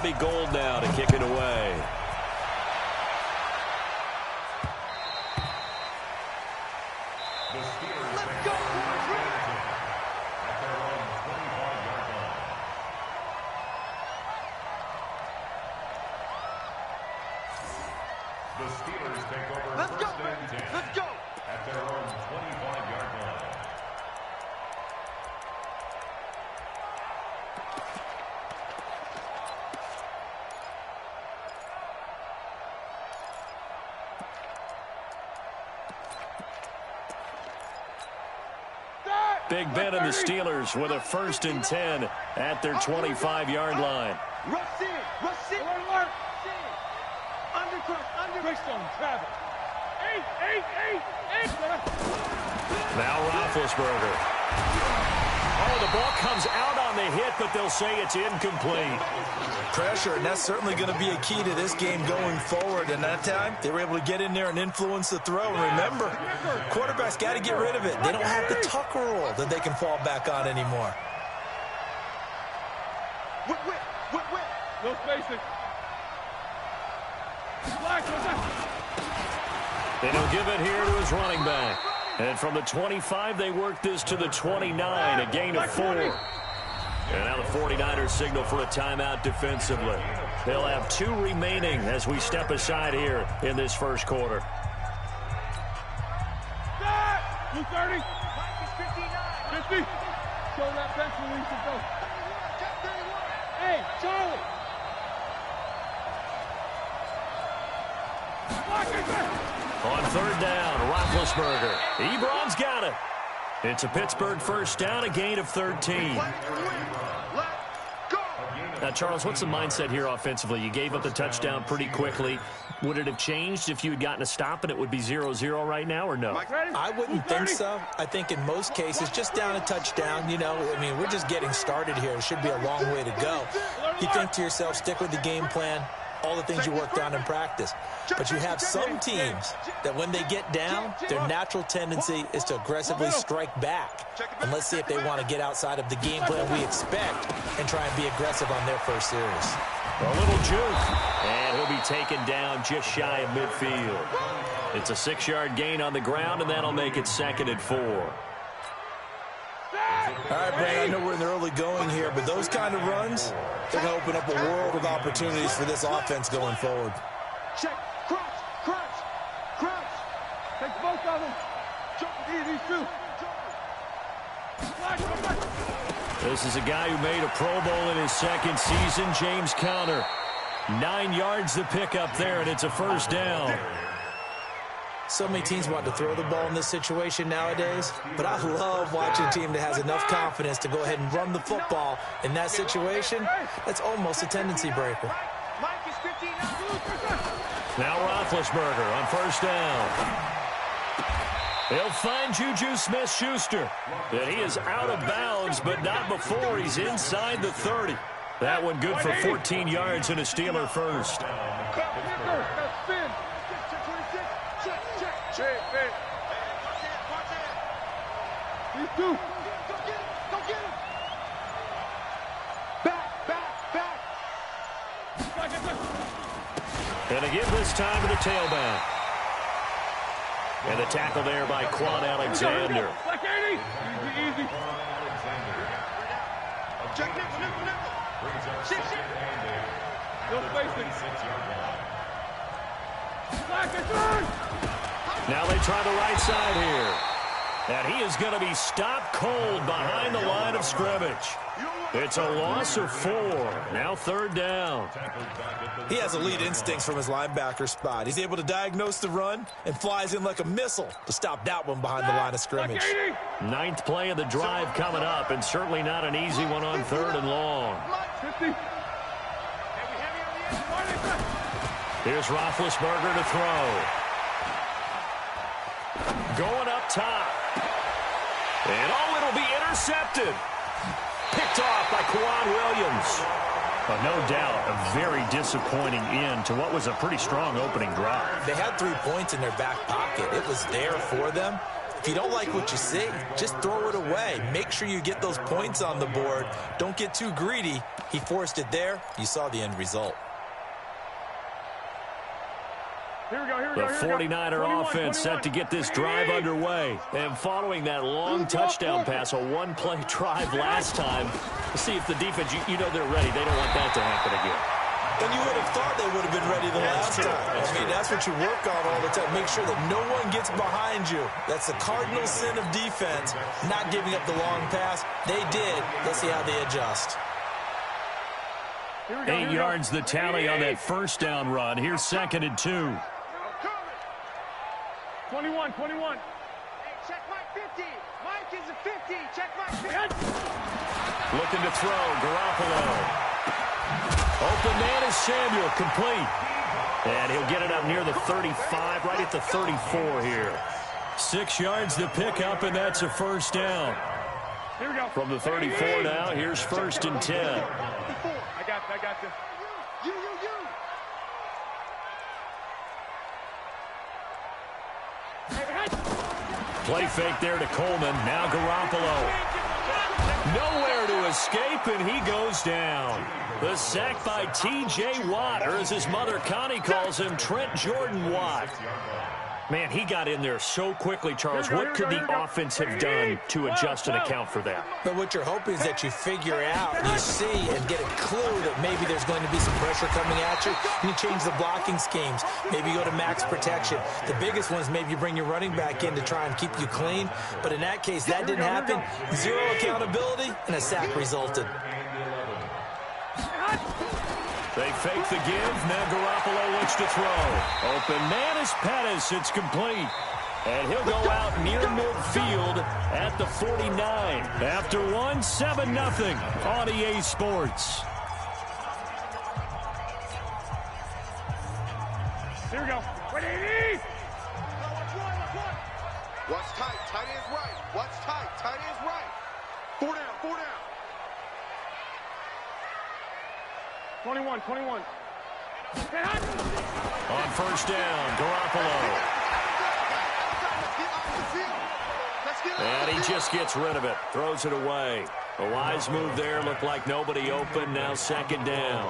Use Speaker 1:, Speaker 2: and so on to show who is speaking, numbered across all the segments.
Speaker 1: Bobby Gold now to kick it away.
Speaker 2: The Steelers take over first and 10 at their own 25-yard line.
Speaker 1: Big Ben and the Steelers with a first and 10 at their 25-yard line.
Speaker 3: Rush it, rush it, alert, Travis.
Speaker 1: Now Roethlisberger. Oh, the ball comes out on the hit, but they'll say it's incomplete.
Speaker 4: Pressure, and that's certainly going to be a key to this game going forward. And that time, they were able to get in there and influence the throw. And remember, quarterbacks got to get rid of it. They don't have the tuck rule that they can fall back on anymore.
Speaker 3: No spacing.
Speaker 1: And he'll give it here to his running back. And from the 25, they work this to the 29, a gain of 4. And now the 49ers signal for a timeout defensively. They'll have 2 remaining as we step aside here in this first quarter.
Speaker 3: 230. 50. Show that bench release and go. Hey, Charlie.
Speaker 1: On third down, Roethlisberger. Ebron's got it. It's a Pittsburgh first down, a gain of 13. Now, Charles, what's the mindset here offensively? You gave up the touchdown pretty quickly. Would it have changed if you had gotten a stop and it would be 0-0 right now, or no?
Speaker 4: I wouldn't think so. I think in most cases, just down a touchdown, you know, I mean, we're just getting started here. It should be a long way to go. You think to yourself, stick with the game plan, all the things you worked on in practice. But you have some teams that when they get down, their natural tendency is to aggressively strike back. And let's see if they want to get outside of the game plan we expect and try and be aggressive on their first series.
Speaker 1: A little juke, and he'll be taken down just shy of midfield. It's a 6-yard gain on the ground, and that'll make it 2nd and 4.
Speaker 4: All right, Brad, I know we're in the early going here, but those kind of runs, they're going to open up a world of opportunities for this offense going forward.
Speaker 3: Check, crunch. Take both of them. Jump these two.
Speaker 1: This is a guy who made a Pro Bowl in his 2nd season, James Conner. 9 yards to pick up there, and it's a first down.
Speaker 4: So many teams want to throw the ball in this situation nowadays, but I love watching a team that has enough confidence to go ahead and run the football in that situation. That's almost a tendency breaker.
Speaker 1: Now Roethlisberger on first down. He'll find Juju Smith-Schuster. And he is out of bounds, but not before he's inside the 30. That one good for 14 yards and a Steeler first.
Speaker 3: Go get him. Back.
Speaker 1: And they give this time to the tailback. And the tackle there by Quan Alexander.
Speaker 3: Easy. Check nickel.
Speaker 1: Now they try the right side here. And he is going to be stopped cold behind the line of scrimmage. It's a loss of 4. Now 3rd down.
Speaker 4: He has elite instincts from his linebacker spot. He's able to diagnose the run and flies in like a missile to stop that one behind the line of scrimmage.
Speaker 1: 9th play of the drive coming up, and certainly not an easy one on 3rd and long. Here's Roethlisberger to throw. Going up top. And it'll be intercepted. Picked off by Kwan Williams. But no doubt, a very disappointing end to what was a pretty strong opening drive.
Speaker 4: They had 3 points in their back pocket. It was there for them. If you don't like what you see, just throw it away. Make sure you get those points on the board. Don't get too greedy. He forced it there. You saw the end result.
Speaker 1: The 49er offense set to get this drive underway. And following that long touchdown pass, a one-play drive last time, to see if the defense, you know they're ready. They don't want that to happen again.
Speaker 4: And you would have thought they would have been ready the last time. I mean, that's what you work on all the time. Make sure that no one gets behind you. That's the cardinal sin of defense, not giving up the long pass. They did. Let's see how they adjust.
Speaker 1: 8 yards the tally on that first down run. Here's 2nd and 2.
Speaker 3: 21. Hey, check Mike 50. Mike is a 50. Check Mike 50.
Speaker 1: Looking to throw. Garoppolo. Open man is Samuel. Complete. And he'll get it up near the 35, right at the 34 here. 6 yards to pick up, and that's a first down.
Speaker 3: Here we go.
Speaker 1: From the 34 now, here's 1st and 10.
Speaker 3: I got this. You.
Speaker 1: Play fake there to Coleman. Now Garoppolo. Nowhere to escape, and he goes down. The sack by T.J. Watt, or as his mother Connie calls him, Trent Jordan Watt. Man, he got in there so quickly, Charles. What could the offense have done to adjust and account for that?
Speaker 4: But what you're hoping is that you figure out, you see, and get a clue that maybe there's going to be some pressure coming at you. You change the blocking schemes. Maybe you go to max protection. The biggest one is maybe you bring your running back in to try and keep you clean. But in that case, that didn't happen. Zero accountability, and a sack resulted.
Speaker 1: They fake the give. Now Garoppolo looks to throw. Open man is Pettis. It's complete. And he'll go out near midfield at the 49. After 7-0 on EA Sports.
Speaker 3: Here we go.
Speaker 5: Watch tight. Tight end's right. Watch tight. Tight end's right. 4 down. 4 down.
Speaker 3: 21.
Speaker 1: On first down, Garoppolo. And he just gets rid of it. Throws it away. A wise move there. Looked like nobody open. Now 2nd down.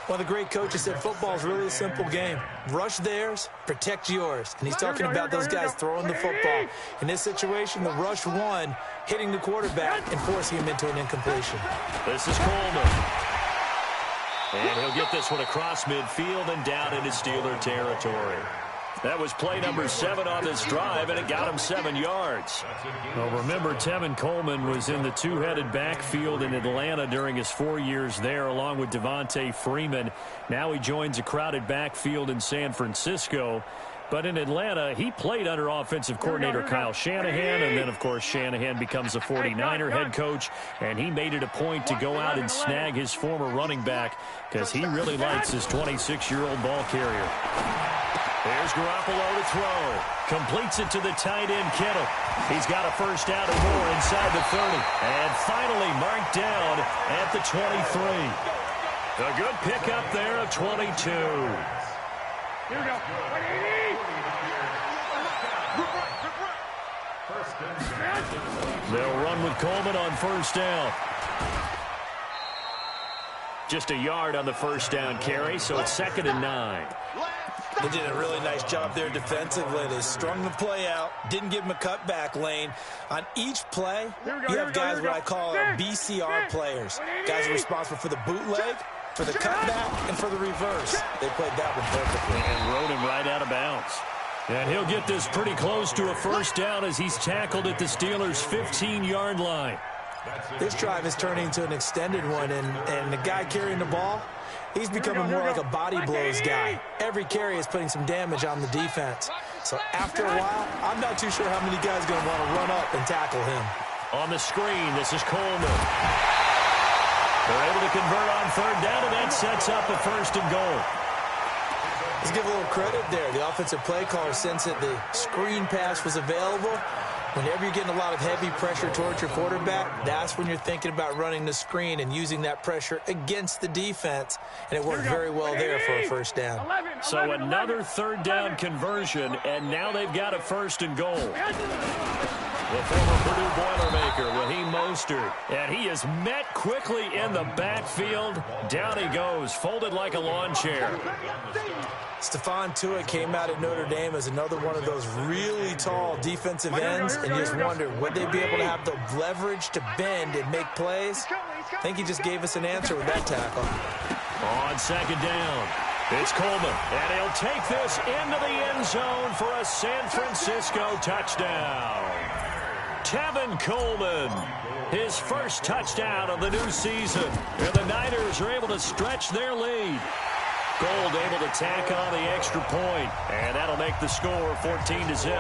Speaker 4: One of the great coaches said football is really a simple game. Rush theirs, protect yours. And he's talking about those guys throwing the football. In this situation, the rush one, hitting the quarterback and forcing him into an incompletion.
Speaker 1: This is Coleman. And he'll get this one across midfield and down into Steeler territory. That was play number 7 on this drive, and it got him 7 yards. Well, remember, Tevin Coleman was in the two-headed backfield in Atlanta during his 4 years there, along with Devontae Freeman. Now he joins a crowded backfield in San Francisco. But in Atlanta, he played under offensive coordinator Kyle Shanahan, and then, of course, Shanahan becomes a 49er head coach, and he made it a point to go out and snag his former running back because he really likes his 26-year-old ball carrier. There's Garoppolo to throw. Completes it to the tight end, Kittle. He's got a first down or more inside the 30. And finally marked down at the 23. A good pickup there of 22.
Speaker 3: Here we go.
Speaker 1: They'll run with Coleman on first down. Just a yard on the first down carry, so it's 2nd and 9.
Speaker 4: They did a really nice job there defensively. They strung the play out, didn't give him a cutback lane. On each play, you have guys what I call BCR players. Guys are responsible for the bootleg, for the cutback, and for the reverse. They played that one perfectly.
Speaker 1: And rode him right out of bounds. And he'll get this pretty close to a first down as he's tackled at the Steelers' 15-yard line.
Speaker 4: This drive is turning into an extended one, and the guy carrying the ball, he's becoming more like a body blows guy. Every carry is putting some damage on the defense. So after a while, I'm not too sure how many guys are going to want to run up and tackle him.
Speaker 1: On the screen, this is Coleman. They're able to convert on third down, and that sets up a 1st and goal.
Speaker 4: Let's give a little credit there. The offensive play caller, since the screen pass was available, Whenever you're getting a lot of heavy pressure towards your quarterback, that's when you're thinking about running the screen and using that pressure against the defense. And it worked very well there for a first down.
Speaker 1: So another third down conversion, and now they've got a first and goal. The former Purdue Boilermaker, Raheem Mostert, and he is met quickly in the backfield. Down he goes, folded like a lawn chair.
Speaker 4: Stephon Tuitt came out at Notre Dame as another one of those really tall defensive ends, and you just wonder, would they be able to have the leverage to bend and make plays? I think he just gave us an answer with that tackle.
Speaker 1: On second down, it's Coleman, and he'll take this into the end zone for a San Francisco touchdown. Tevin Coleman, his first touchdown of the new season, and the Niners are able to stretch their lead. Gold able to tack on the extra point, and that'll make the score 14-0.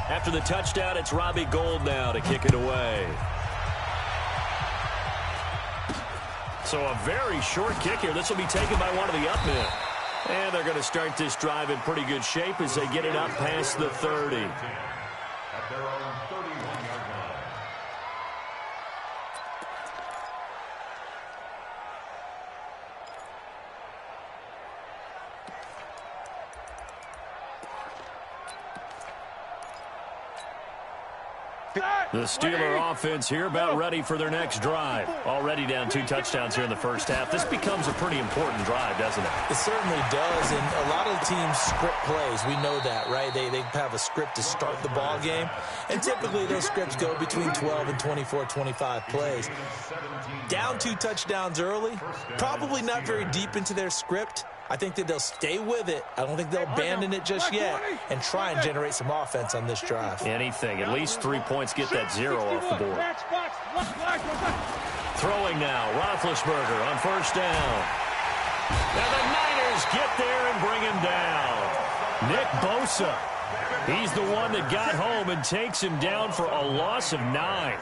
Speaker 1: After the touchdown, it's Robbie Gould now to kick it away. So a very short kick here. This will be taken by one of the up men. And they're going to start this drive in pretty good shape as they get it up past the 30.
Speaker 2: At their own 31-yard line.
Speaker 1: The Steeler offense here about ready for their next drive. Already down 2 touchdowns here in the first half. This becomes a pretty important drive, doesn't it?
Speaker 4: It certainly does, and a lot of teams script plays. We know that, right? They have a script to start the ball game, and typically those scripts go between 12 and 24, 25 plays. Down 2 touchdowns early, probably not very deep into their script. I think that they'll stay with it. I don't think they'll abandon it just yet and try and generate some offense on this drive.
Speaker 1: Anything. At least 3 points. Get that 0 off the board. Throwing now. Roethlisberger on first down. And the Niners get there and bring him down. Nick Bosa. He's the one that got home and takes him down for a loss of 9.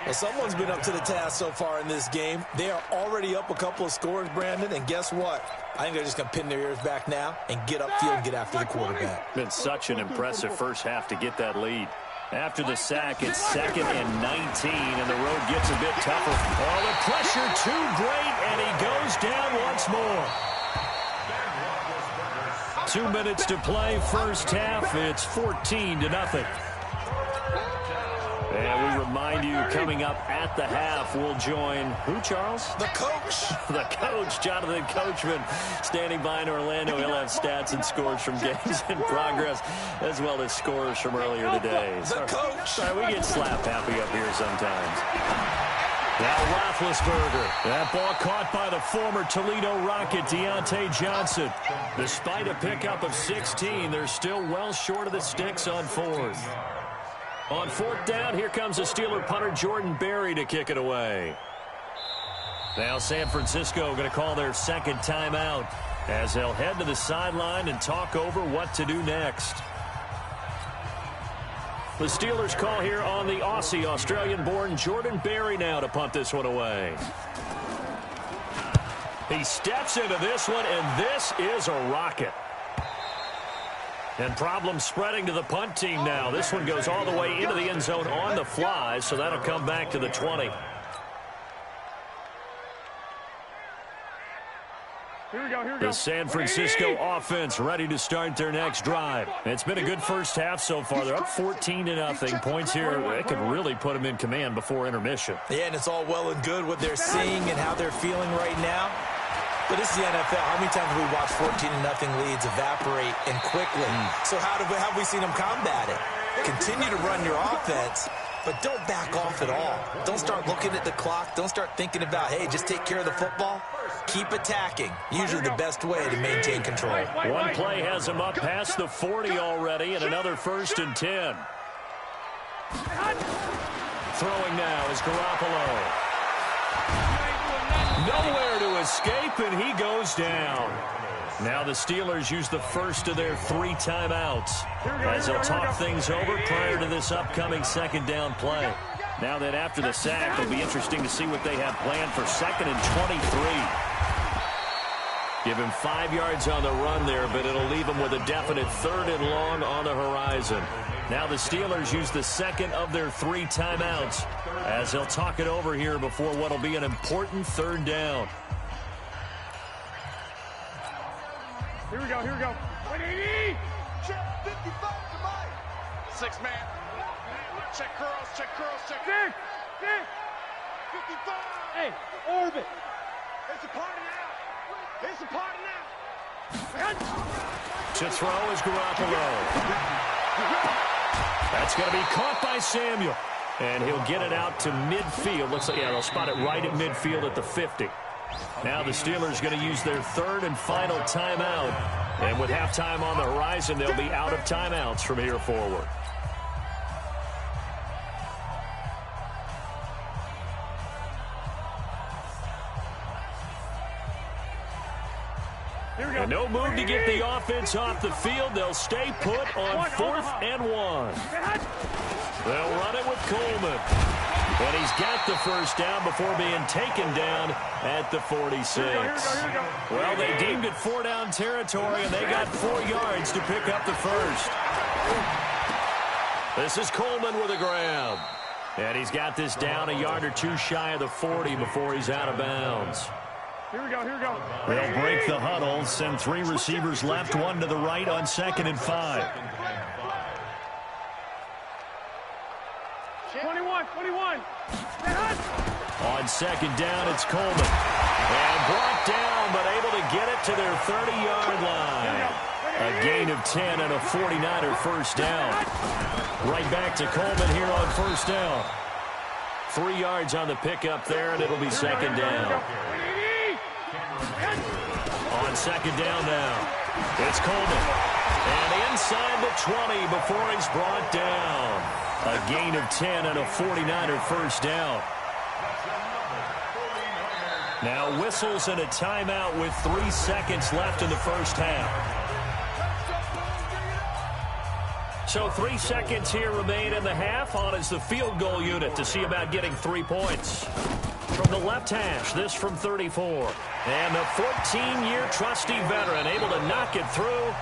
Speaker 4: Well, someone's been up to the task so far in this game. They are already up a couple of scores, Brandon, and guess what? I think they're just going to pin their ears back now and get upfield and get after the quarterback.
Speaker 1: Been such an impressive first half to get that lead. After the sack, it's 2nd and 19, and the road gets a bit tougher. Oh, the pressure too great, and he goes down once more. 2 minutes to play, first half. It's 14-0. And we remind you, coming up at the half, we'll join who, Charles?
Speaker 4: The coach.
Speaker 1: The coach, Jonathan Coachman, standing by in Orlando. He'll have stats and scores from games in progress, as well as scores from earlier today.
Speaker 4: The coach.
Speaker 1: Sorry, we get slap happy up here sometimes. Now Roethlisberger. That ball caught by the former Toledo Rocket, Deontay Johnson. Despite a pickup of 16, they're still well short of the sticks on 4th. On 4th down, here comes the Steeler punter Jordan Berry to kick it away. Now San Francisco going to call their second timeout as they'll head to the sideline and talk over what to do next. The Steelers call here on the Aussie, Australian-born Jordan Berry now to punt this one away. He steps into this one, and this is a rocket. And problems spreading to the punt team now. This one goes all the way into the end zone on the fly, so that'll come back to the 20.
Speaker 3: Here we go.
Speaker 1: The San Francisco offense ready to start their next drive. It's been a good first half so far. They're up 14-0. Points here, they could really put them in command before intermission.
Speaker 4: Yeah, and it's all well and good what they're seeing and how they're feeling right now. But this is the NFL. How many times have we watched 14-0 leads evaporate and quickly? So how have we seen them combat it? Continue to run your offense, but don't back off at all. Don't start looking at the clock. Don't start thinking about, hey, just take care of the football. Keep attacking. Usually the best way to maintain control.
Speaker 1: One play has him up past the 40 already, and another 1st and 10. Throwing now is Garoppolo. Nowhere to escape, and he goes down. Now the Steelers use the first of their 3 timeouts as they'll talk things over prior to this upcoming second down play. Now that after the sack, it'll be interesting to see what they have planned for 2nd and 23. Give him 5 yards on the run there, but it'll leave him with a definite 3rd and long on the horizon. Now the Steelers use the second of their 3 timeouts as they'll talk it over here before what will be an important 3rd down.
Speaker 3: Here we go, here we go. 180!
Speaker 5: Check 55 to Mike. 6 man. Check curls, check curls, check.
Speaker 3: 6!
Speaker 5: 55.
Speaker 3: Hey, orbit.
Speaker 5: It's a party now. It's a party now.
Speaker 1: To throw is Garoppolo. That's going to be caught by Samuel. And he'll get it out to midfield. Looks like, yeah, they'll spot it right at midfield at the 50. Now the Steelers going to use their 3rd and final timeout. And with halftime on the horizon, they'll be out of timeouts from here forward. And no move to get the offense off the field. They'll stay put on 4th and 1. They'll run it with Coleman. And he's got the first down before being taken down at the 46. Well, they deemed it 4-down territory, and they got 4 yards to pick up the first. This is Coleman with a grab. And he's got this down a yard or 2 shy of the 40 before he's out of bounds.
Speaker 3: Here we go, here we go.
Speaker 1: They'll break the huddle, send 3 receivers left, 1 to the right on 2nd and 5.
Speaker 3: 21.
Speaker 1: On 2nd down, it's Coleman. And brought down, but able to get it to their 30-yard line. A gain of 10 and a 49er first down. Right back to Coleman here on first down. 3 yards on the pickup there, and it'll be 2nd down. On 2nd down now, it's Coleman. And inside the 20 before he's brought down. A gain of 10 and a 49er first down. Now whistles and a timeout with 3 seconds left in the first half. So 3 seconds here remain in the half. On is the field goal unit to see about getting 3 points. From the left hash, this from 34. And the 14-year trusty veteran able to knock it through.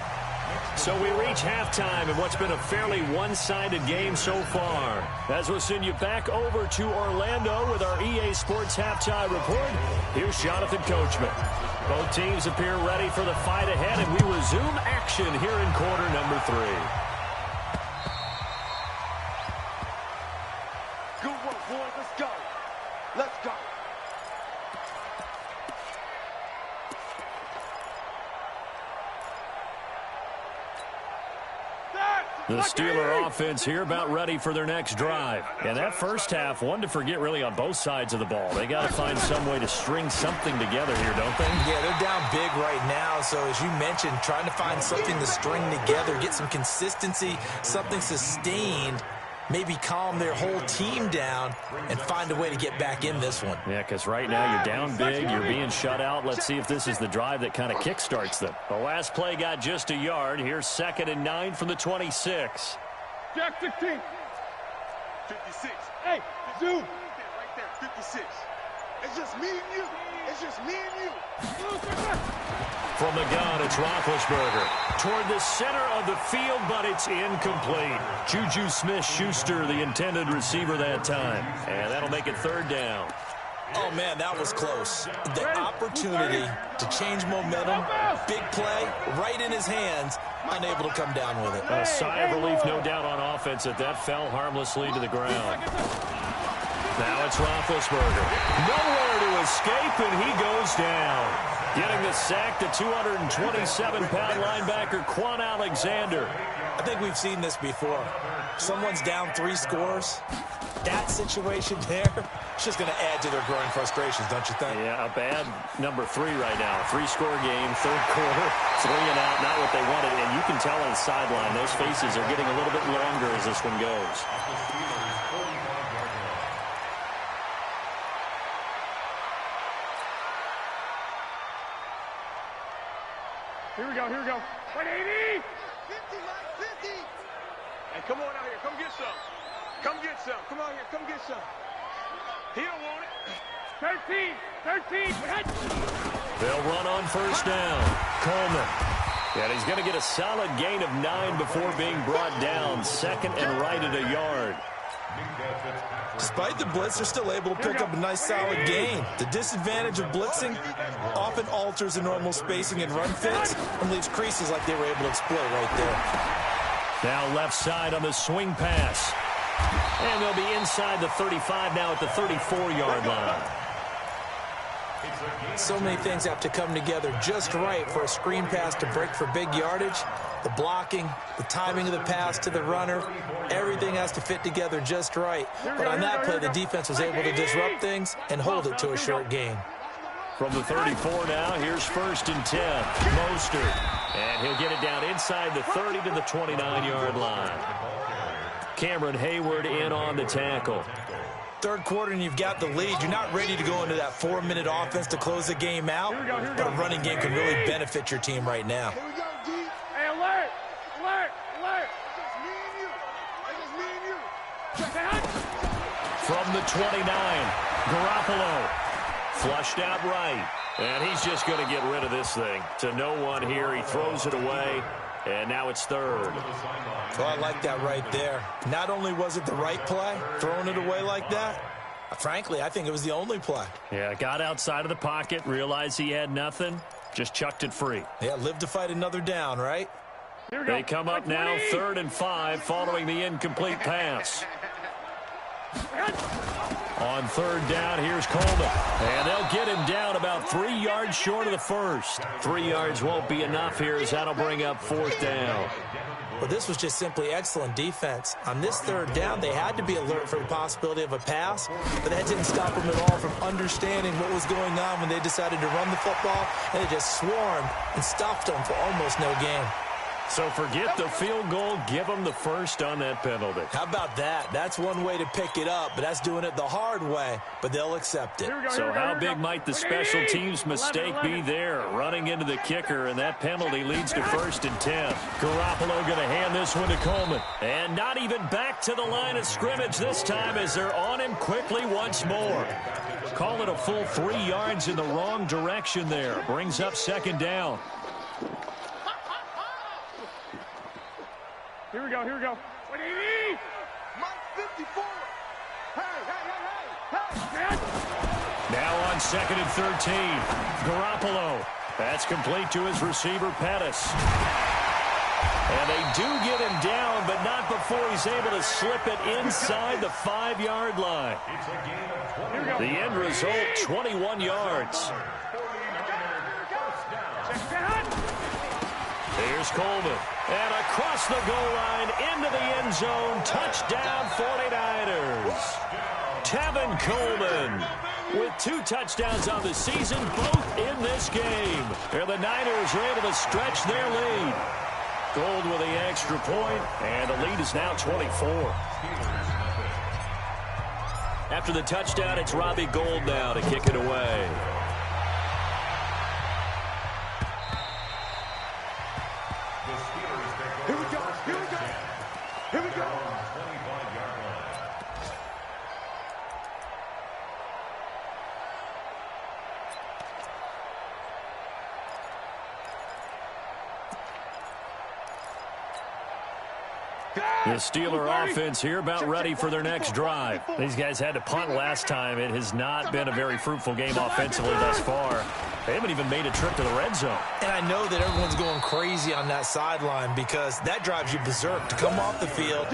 Speaker 1: So we reach halftime in what's been a fairly one-sided game so far. As we'll send you back over to Orlando with our EA Sports Halftime Report, here's Jonathan Coachman. Both teams appear ready for the fight ahead, and we resume action here in quarter number 3.
Speaker 5: Good work, boys. Let's go. Let's go.
Speaker 1: The Steeler offense here about ready for their next drive. And that first half, one to forget really on both sides of the ball. They got to find some way to string something together here, don't they?
Speaker 4: Yeah, they're down big right now. So as you mentioned, trying to find something to string together, get some consistency, something sustained, maybe calm their whole team down and find a way to get back in this one.
Speaker 1: Yeah, because right now you're down big, you're being shut out. Let's see if this is the drive that kind of kickstarts them. The last play got just a yard. Here's 2nd and 9 from the 26.
Speaker 3: Jack 16.
Speaker 5: 56.
Speaker 3: Hey, zoom.
Speaker 5: Right there, 56. It's just me and you. It's just me and you.
Speaker 1: From the gun, it's Roethlisberger. Toward the center of the field, but it's incomplete. Juju Smith-Schuster, the intended receiver that time. And that'll make it 3rd down.
Speaker 4: Oh, man, that was close. The opportunity to change momentum, big play, right in his hands, unable to come down with it.
Speaker 1: A sigh of relief, no doubt, on offense that fell harmlessly to the ground. Now it's Roethlisberger. Nowhere to escape, and he goes down. Getting the sack, the 227-pound linebacker, Quan Alexander.
Speaker 4: I think we've seen this before. Someone's down 3 scores. That situation there, it's just going to add to their growing frustrations, don't you think?
Speaker 1: Yeah, a bad number 3 right now. 3-score game, 3rd quarter, 3 and out, not what they wanted. And you can tell on the sideline, those faces are getting a little bit longer as this one goes.
Speaker 3: Here we go, here we go. 180!
Speaker 5: 50, Mike, 50.
Speaker 3: Hey, come on out here. Come get some. Come get some. Come on here. Come get some. He don't want it. 13.
Speaker 1: They'll run on first down. Coleman. And he's going to get a solid gain of 9 before being brought down. Second and right at a yard.
Speaker 4: Despite the blitz, they're still able to pick up a nice, solid gain. The disadvantage of blitzing often alters the normal spacing and run fits and leaves creases like they were able to exploit right there.
Speaker 1: Now left side on the swing pass. And they'll be inside the 35 now at the 34-yard line.
Speaker 4: So many things have to come together just right for a screen pass to break for big yardage. The blocking, the timing of the pass to the runner, everything has to fit together just right. But on that play, the defense was able to disrupt things and hold it to a short gain.
Speaker 1: From the 34 now, here's 1st and 10. Mostert. And he'll get it down inside the 30 to the 29-yard line. Cameron Hayward in on the tackle.
Speaker 4: Third quarter and you've got the lead. You're not ready to go into that 4-minute offense to close the game out, but a running game can really benefit your team right now.
Speaker 3: Hey, alert! Alert! Alert! Just me and you. Just me and you. Check that.
Speaker 1: From the 29, Garoppolo. Flushed out right. And he's just going to get rid of this thing. To no one here. He throws it away. And now it's 3rd.
Speaker 4: Well, I like that right there. Not only was it the right play, throwing it away like that, frankly, I think it was the only play.
Speaker 1: Yeah, got outside of the pocket, realized he had nothing, just chucked it free.
Speaker 4: Yeah, live to fight another down, right?
Speaker 1: They come up now 3rd and 5 following the incomplete pass. On 3rd down, here's Coleman. And they'll get him down about 3 yards short of the first. 3 yards won't be enough here as that'll bring up 4th down.
Speaker 4: Well, this was just simply excellent defense. On this 3rd down, they had to be alert for the possibility of a pass, but that didn't stop them at all from understanding what was going on when they decided to run the football, and they just swarmed and stuffed them for almost no gain.
Speaker 1: So forget the field goal, give them the first on that penalty.
Speaker 4: How about that? That's one way to pick it up, but that's doing it the hard way, but they'll accept it.
Speaker 1: So how big might the special teams mistake be there? Running into the kicker, and that penalty leads to 1st and 10. Garoppolo going to hand this one to Coleman. And not even back to the line of scrimmage this time as they're on him quickly once more. Call it a full 3 yards in the wrong direction there. Brings up 2nd down.
Speaker 3: Here we go, here we go. What do you need?
Speaker 5: Mike 54. Hey.
Speaker 1: Now on 2nd and 13. Garoppolo. That's complete to his receiver, Pettis. And they do get him down, but not before he's able to slip it inside the 5-yard line. The end result, 21 yards. Here's Coleman. And across the goal line, into the end zone, touchdown 49ers. Tevin Coleman with 2 touchdowns on the season, both in this game. And the Niners are able to stretch their lead. Gold with the extra point, and the lead is now 24. After the touchdown, it's Robbie Gould now to kick it away.
Speaker 5: Here we go.
Speaker 1: The Steeler offense here about ready for their next drive. These guys had to punt last time. It has not been a very fruitful game offensively thus far. They haven't even made a trip to the red zone. And I know that everyone's going crazy on that sideline because that drives you berserk to come off the field,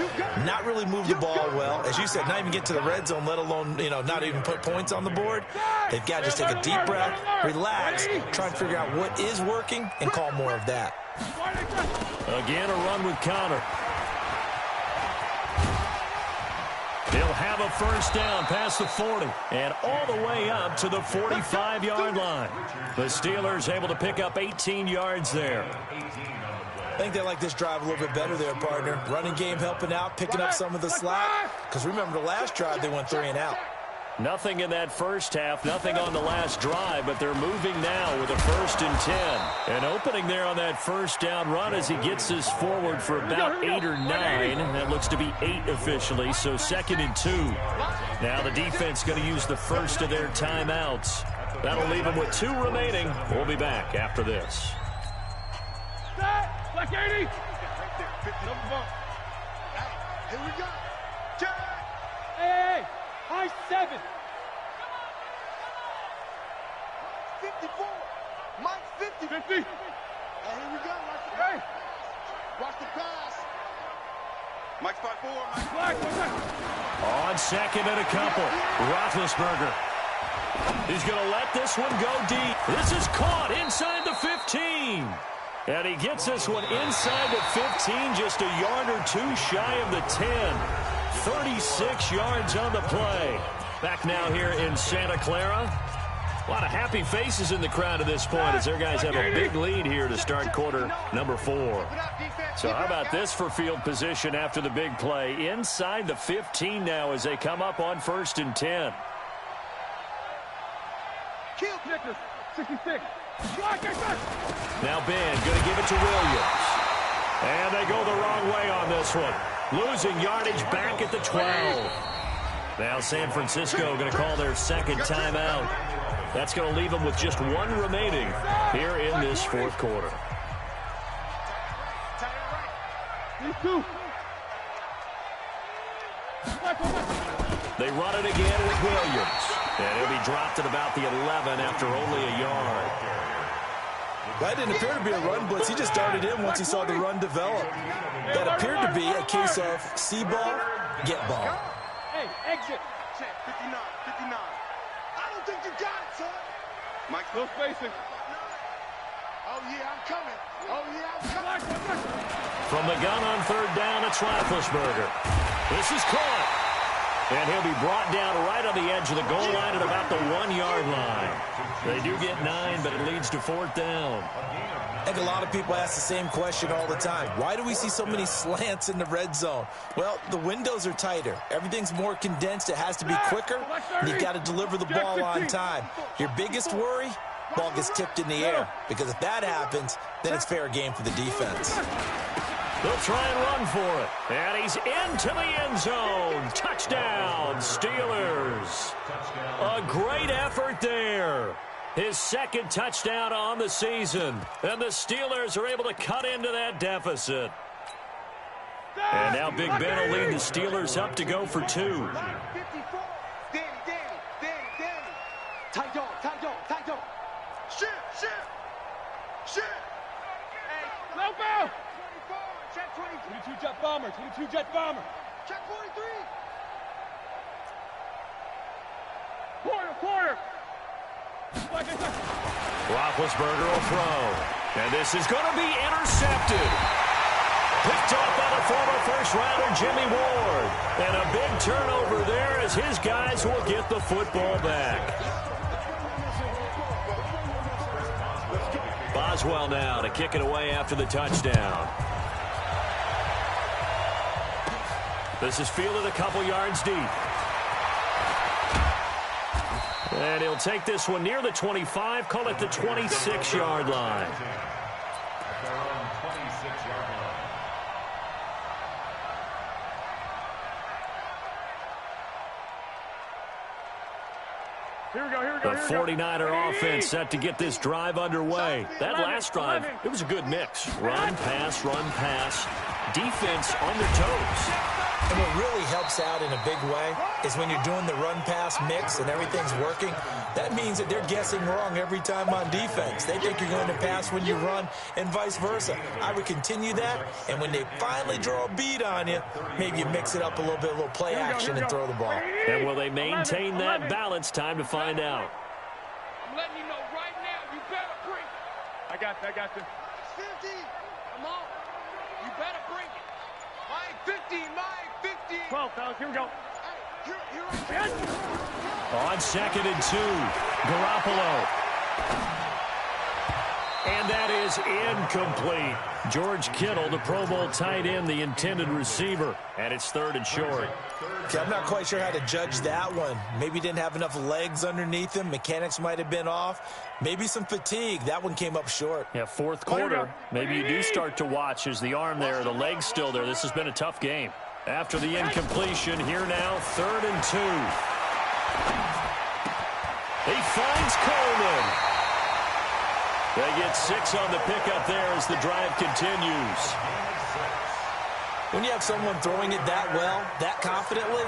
Speaker 1: not really move the ball well. As you said, not even get to the red zone, let alone, not even put points on the board. They've got to just take a deep breath, relax, try and figure out what is working, and call more of that. Again, a run with Connor. He'll have a first down past the 40 and all the way up to the 45-yard line. The Steelers able to pick up 18 yards there. I think they like this drive a little bit better there, partner. Running game helping out, picking up some of the slack. Because remember, the last drive they went 3 and out. Nothing in that first half, nothing on the last drive, but they're moving now with a 1st and 10. An opening there on that first down run as he gets this forward for about 8 or 9. That looks to be 8 officially, so 2nd and 2. Now the defense going to use the first of their timeouts. That'll leave him with 2 remaining. We'll be back after this.
Speaker 3: Black 80.
Speaker 5: Hey, here we go.
Speaker 3: Hey, high 7.
Speaker 5: 54. Mike 50.
Speaker 3: 50.
Speaker 5: Hey, here we go.
Speaker 3: Hey.
Speaker 5: Watch the pass. Mike's 5-4. Mike.
Speaker 3: Black.
Speaker 1: On second and a couple. Roethlisberger. He's going to let this one go deep. This is caught inside the 15. And he gets this one inside the 15, just a yard or 2 shy of the 10. 36 yards on the play. Back now here in Santa Clara. A lot of happy faces in the crowd at this point as their guys have a big lead here to start quarter number 4. So how about this for field position after the big play? Inside the 15 now as they come up on 1st and 10.
Speaker 3: Kill Nicholas. 66.
Speaker 1: Now Ben going to give it to Williams. And they go the wrong way on this one. Losing yardage back at the 12. Now San Francisco going to call their second timeout. That's going to leave them with just 1 remaining here in this 4th quarter. They run it again with Williams. And he'll be dropped at about the 11 after only a yard.
Speaker 4: That didn't appear to be a run blitz. He just darted in once he saw the run develop. That appeared to be a case of see ball, get ball.
Speaker 3: Hey, exit.
Speaker 5: 59. I don't think you got it, son. Mike.
Speaker 3: No spacing.
Speaker 5: Oh, yeah, I'm coming.
Speaker 1: From the gun on 3rd down, it's Roethlisberger. This is caught. And he'll be brought down right on the edge of the goal line at about the 1-yard line. They do get 9, but it leads to 4th down.
Speaker 4: I think a lot of people ask the same question all the time. Why do we see so many slants in the red zone? Well, the windows are tighter. Everything's more condensed. It has to be quicker, and you've got to deliver the ball on time. Your biggest worry? Ball gets tipped in the air, because if that happens, then it's fair game for the defense.
Speaker 1: They'll try and run for it. And he's into the end zone. Touchdown, Steelers. A great effort there. His 2nd touchdown on the season. And the Steelers are able to cut into that deficit. And now Big Ben will lead the Steelers up to go for 2.
Speaker 5: 54. Danny. Tight dog. Shit.
Speaker 3: Hey, low ball.
Speaker 5: Check 23.
Speaker 3: 22 jet bomber.
Speaker 5: Check 43.
Speaker 3: Quarter.
Speaker 1: Roethlisberger will throw. And this is going to be intercepted. Picked off by the former first-rounder Jimmy Ward. And a big turnover there as his guys will get the football back. Boswell now to kick it away after the touchdown. This is fielded a couple yards deep. And he'll take this one near the 25, call it the 26-yard line.
Speaker 3: Here we go.
Speaker 1: The 49er offense set to get this drive underway. That last drive, it was a good mix. Run, pass. Defense on their toes.
Speaker 4: And what really helps out in a big way is when you're doing the run-pass mix and everything's working, that means that they're guessing wrong every time on defense. They think you're going to pass when you run and vice versa. I would continue that, and when they finally draw a beat on you, maybe you mix it up a little bit, a little play action and throw the ball.
Speaker 1: And will they maintain that balance? Time to find out.
Speaker 3: I'm letting you know right now, you better bring it. I got this.
Speaker 5: 50.
Speaker 3: Come on. You better bring it.
Speaker 5: Mike 50.
Speaker 3: 12, fellas, here we go.
Speaker 5: Here
Speaker 1: On 2nd and 2, Garoppolo. And that is incomplete. George Kittle, the Pro Bowl tight end, the intended receiver. And it's 3rd and short.
Speaker 4: Okay, I'm not quite sure how to judge that one. Maybe he didn't have enough legs underneath him. Mechanics might have been off. Maybe some fatigue. That one came up short.
Speaker 1: Yeah, 4th quarter. Maybe you do start to watch as the arm there, the leg's still there. This has been a tough game. After the incompletion, here now, 3rd and 2. He finds Coleman. They get 6 on the pickup there as the drive continues.
Speaker 4: When you have someone throwing it that well, that confidently,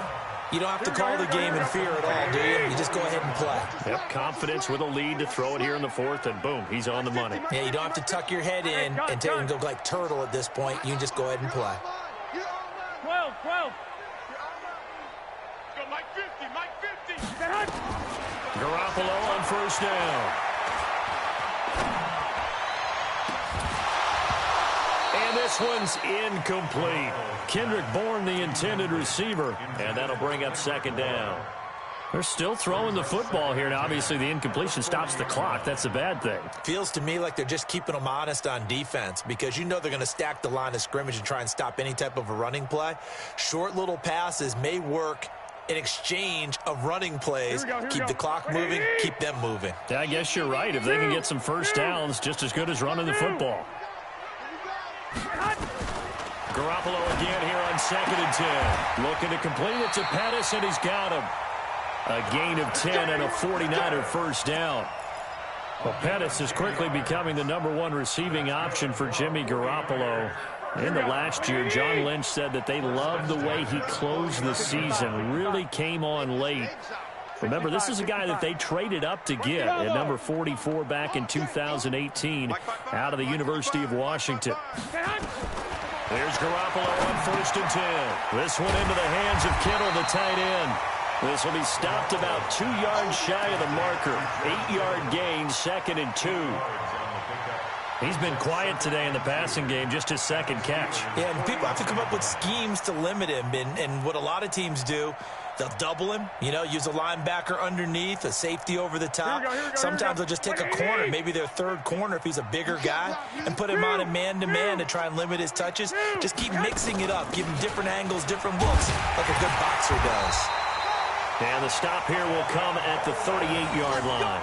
Speaker 4: you don't have to call the game in fear at all, do you? You just go ahead and play.
Speaker 1: Yep, confidence with a lead to throw it here in the 4th, and boom, he's on the money.
Speaker 4: Yeah, you don't have to tuck your head in and go like turtle at this point. You can just go ahead and play.
Speaker 3: 12. Go Mike 50, Mike 50.
Speaker 1: Garoppolo on first down. And this one's incomplete. Kendrick Bourne, the intended receiver, and that'll bring up 2nd down. They're still throwing the football here. Now, obviously, the incompletion stops the clock. That's a bad thing.
Speaker 4: Feels to me like they're just keeping them honest on defense because you know they're going to stack the line of scrimmage and try and stop any type of a running play. Short little passes may work in exchange of running plays. Keep the clock moving, keep them moving.
Speaker 1: Yeah, I guess you're right. If they can get some first downs, just as good as running the football. Garoppolo again here on 2nd and 10. Looking to complete it to Pettis, and he's got him. A gain of 10 and a 49er first down. Well, Pettis is quickly becoming the #1 receiving option for Jimmy Garoppolo. In the last year, John Lynch said that they loved the way he closed the season. Really came on late. Remember, this is a guy that they traded up to get at number 44 back in 2018 out of the University of Washington. There's Garoppolo on 1st and 10. This one into the hands of Kittle, the tight end. This will be stopped about 2 yards shy of the marker. 8-yard gain, 2nd and 2. He's been quiet today in the passing game, just his 2nd catch.
Speaker 4: Yeah, and people have to come up with schemes to limit him. And what a lot of teams do, they'll double him, use a linebacker underneath, a safety over the top. Sometimes they'll just take a corner, maybe their 3rd corner if he's a bigger guy, and put him on a man-to-man to try and limit his touches. Just keep mixing it up, give him different angles, different looks, like a good boxer does.
Speaker 1: And the stop here will come at the 38-yard line.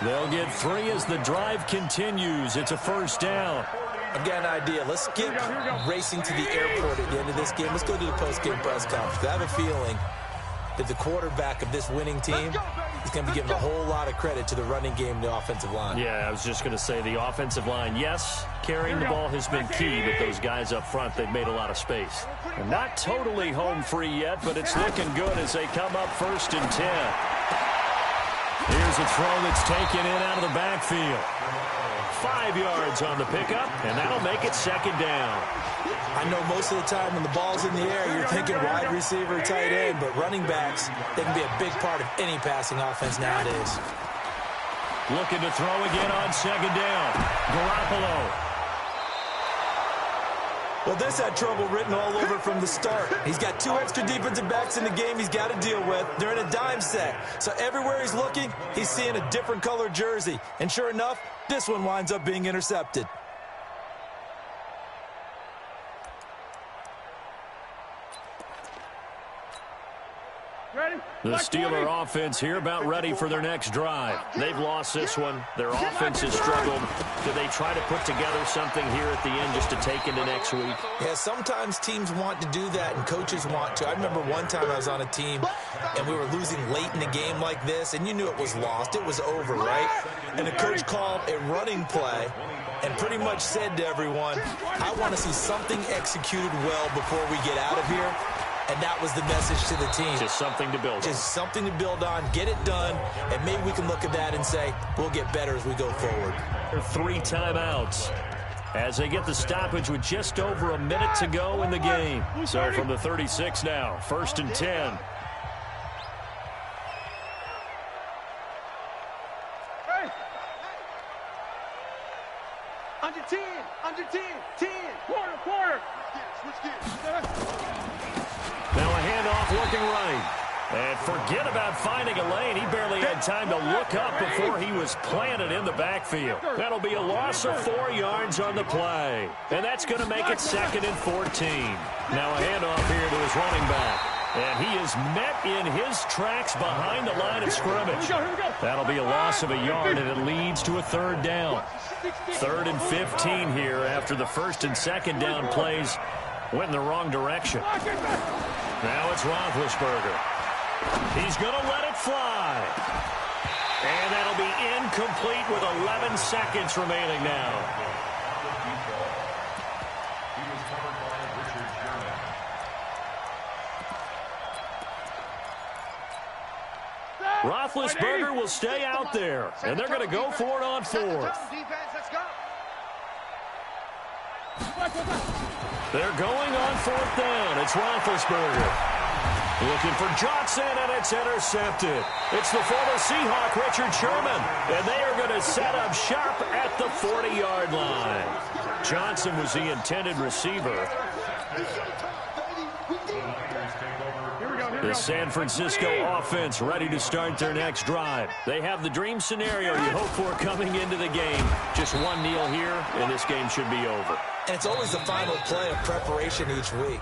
Speaker 1: They'll get 3 as the drive continues. It's a first down.
Speaker 4: I've got an idea. Let's skip racing to the airport at the end of this game. Let's go to the post-game press conference. I have a feeling that the quarterback of this winning team is going to be giving a whole lot of credit to the running game and the offensive line.
Speaker 1: Yeah, I was just going to say the offensive line, yes, carrying the ball has been key, but those guys up front, they've made a lot of space. And not totally home free yet, but it's looking good as they come up 1st and 10. Here's a throw that's taken in out of the backfield. 5 yards on the pickup, and that'll make it 2nd down.
Speaker 4: I know most of the time when the ball's in the air, you're thinking wide receiver, tight end, but running backs, they can be a big part of any passing offense nowadays.
Speaker 1: Looking to throw again on 2nd down. Garoppolo.
Speaker 4: Well, this had trouble written all over from the start. He's got 2 extra defensive backs in the game he's got to deal with. They're in a dime set. So everywhere he's looking, he's seeing a different colored jersey. And sure enough, this one winds up being intercepted.
Speaker 1: The Steeler offense here about ready for their next drive. They've lost this one. Their offense has struggled. Do they try to put together something here at the end just to take into next week?
Speaker 4: Yeah, sometimes teams want to do that and coaches want to. I remember one time I was on a team and we were losing late in the game like this, and you knew it was lost. It was over, right? And the coach called a running play and pretty much said to everyone, I want to see something executed well before we get out of here. And that was the message to the team.
Speaker 1: Just something to build on.
Speaker 4: Just something to build on, get it done, and maybe we can look at that and say, we'll get better as we go forward.
Speaker 1: 3 timeouts as they get the stoppage with just over a minute to go in the game. So from the 36 now, 1st and 10.
Speaker 3: Under 10, under 10, 10. Quarter. Switch gears.
Speaker 1: Now a handoff looking right. And forget about finding a lane. He barely had time to look up before he was planted in the backfield. That'll be a loss of 4 yards on the play. And that's going to make it 2nd and 14. Now a handoff here to his running back. And he is met in his tracks behind the line of scrimmage. That'll be a loss of a yard, and it leads to a 3rd down. 3rd and 15 here after the 1st and 2nd down plays went in the wrong direction. Now it's Roethlisberger. He's going to let it fly. And that'll be incomplete with 11 seconds remaining now. Roethlisberger will stay out there, and they're going to go for it on fourth. They're going on fourth down. It's Roethlisberger. Looking for Johnson, and it's intercepted. It's the former Seahawk, Richard Sherman, and they are going to set up shop at the 40-yard line. Johnson was the intended receiver. The San Francisco offense ready to start their next drive. They have the dream scenario you hope for coming into the game. Just one kneel here, and this game should be over.
Speaker 4: And it's always the final play of preparation each week.